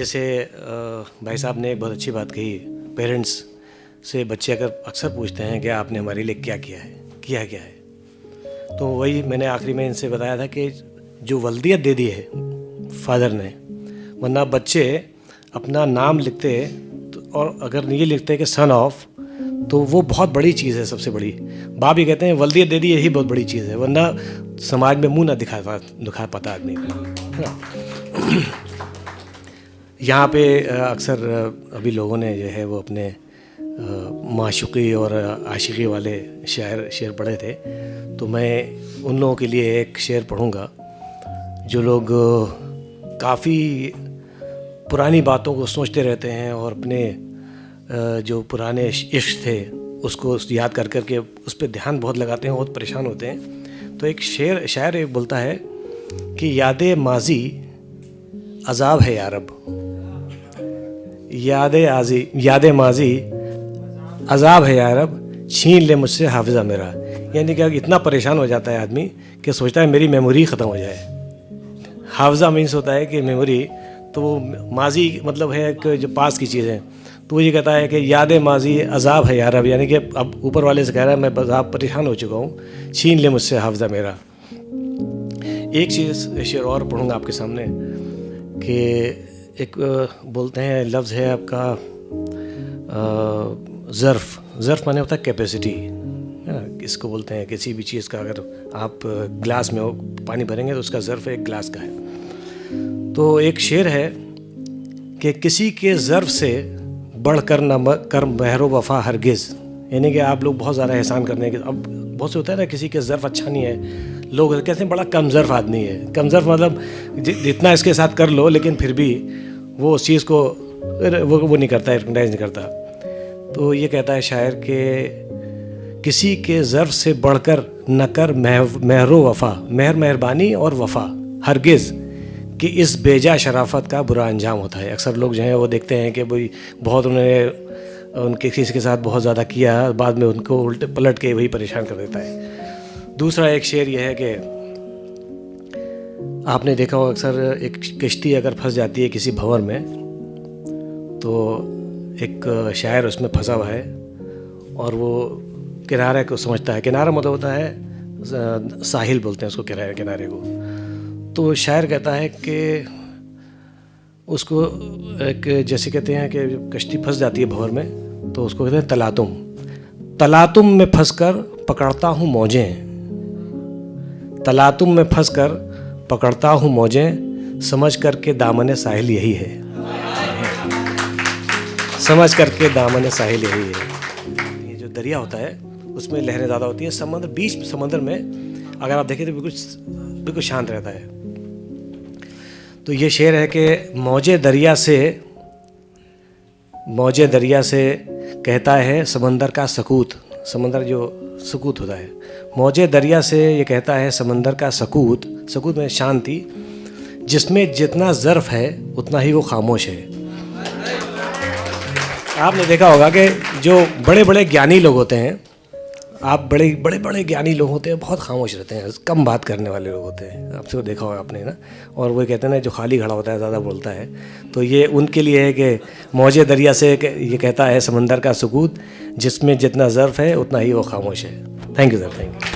जैसे भाई साहब ने एक बहुत अच्छी बात कही, पेरेंट्स से बच्चे अगर अक्सर पूछते हैं कि आपने हमारे लिए क्या किया है, तो वही मैंने आखिरी में इनसे बताया था कि जो वल्दियत दे दी है फादर ने, वरना बच्चे अपना नाम लिखते तो, और अगर ये लिखते कि सन ऑफ, तो वो बहुत बड़ी चीज़ है। सबसे बड़ी बाप ये कहते हैं वल्दियत दे दी, यही बहुत बड़ी चीज़ है, वरना समाज में मुंह ना दिखा पाता आदमी, है ना। यहाँ पे अक्सर अभी लोगों ने जो है वो अपने माशूक़ी और आशिकी वाले शेर पढ़े थे, तो मैं उन लोगों के लिए एक शेर पढ़ूँगा जो लोग काफ़ी पुरानी बातों को सोचते रहते हैं और अपने जो पुराने इश्क थे उसको याद कर कर के उस पर ध्यान बहुत लगाते हैं, बहुत परेशान होते हैं। तो एक शायर एक बोलता है कि यादे माजी अजाब है यारब, यादे माजी अजाब है यारब, छीन ले मुझसे हाफिज़ा मेरा। यानी कि इतना परेशान हो जाता है आदमी कि सोचता है मेरी मेमोरी ख़त्म हो जाए। हाफिज़ा मीन्स होता है कि मेमोरी, तो माजी मतलब है कि जो पास की चीज़ें, तो वो ये कहता है कि याद माजी अजाब है यारब, यानी कि अब ऊपर वाले से कह रहा है मैं अजाब परेशान हो चुका हूँ, छीन ले मुझसे हाफिज़ा मेरा। एक शेर और पढ़ूँगा आपके सामने कि एक बोलते हैं लफ्ज़ है आपका ज़र्फ़ माने होता है कैपेसिटी, है ना। इसको बोलते हैं किसी भी चीज़ का, अगर आप ग्लास में पानी भरेंगे तो उसका ज़र्फ़ एक गिलास का है। तो एक शेर है कि किसी के ज़र्फ़ से बढ़कर न कर महरो वफ़ा हरगिज़, यानी कि आप लोग बहुत ज़्यादा एहसान करने के, अब बहुत से होता है ना किसी के ज़र्फ़ अच्छा नहीं है, लोग कहते हैं बड़ा कम ज़र्फ़ आदमी है। कम ज़र्फ़ मतलब जितना इसके साथ कर लो लेकिन फिर भी वो उस चीज़ को वो नहीं करता, रिकग्नाइज़ नहीं करता। तो ये कहता है शायर कि किसी के ज़र्फ़ से बढ़कर न कर महरो वफ़ा, मेहरबानी और वफ़ा हरगिज़, कि इस बेजा शराफत का बुरा अंजाम होता है। अक्सर लोग जो हैं वो देखते हैं कि भाई बहुत उन्होंने उनके किसी के साथ बहुत ज़्यादा किया, बाद में उनको उल्टे पलट के वही परेशान कर देता है। दूसरा एक शेर यह है कि आपने देखा हो अक्सर एक किश्ती अगर फंस जाती है किसी भंवर में, तो एक शायर उसमें फंसा हुआ है और वो किनारे को समझता है। किनारा मतलब होता है साहिल बोलते हैं उसको, किनारे को। तो शायर कहता है कि उसको एक जैसे कहते हैं कि कश्ती फंस जाती है भंवर में, तो उसको कहते हैं तलातुम में फंसकर पकड़ता हूँ मौजें, तलातुम में फंसकर पकड़ता हूँ मौजें, समझ करके दामन साहिल यही है, समझ करके दामन साहिल यही है। ये जो दरिया होता है उसमें लहरें ज़्यादा होती हैं, समंदर बीच समंदर में अगर आप देखें तो बिल्कुल शांत रहता है। तो ये शेर है कि मौजे दरिया से कहता है समंदर का सकूत, समंदर जो सकूत होता है, मौजे दरिया से ये कहता है समंदर का सकूत में शांति, जिसमें जितना ज़र्फ़ है उतना ही वो खामोश है। आपने देखा होगा कि जो बड़े बड़े ज्ञानी लोग होते हैं, आप बड़े ज्ञानी लोग होते हैं, बहुत खामोश रहते हैं, कम बात करने वाले लोग होते हैं, आपसे वो देखा होगा आपने ना। और वो कहते हैं ना जो खाली खड़ा होता है ज़्यादा बोलता है, तो ये उनके लिए है कि मौजे दरिया से ये कहता है समंदर का सुकूत, जिसमें जितना ज़र्फ़ है उतना ही वो खामोश है। Thank you sir, thank you.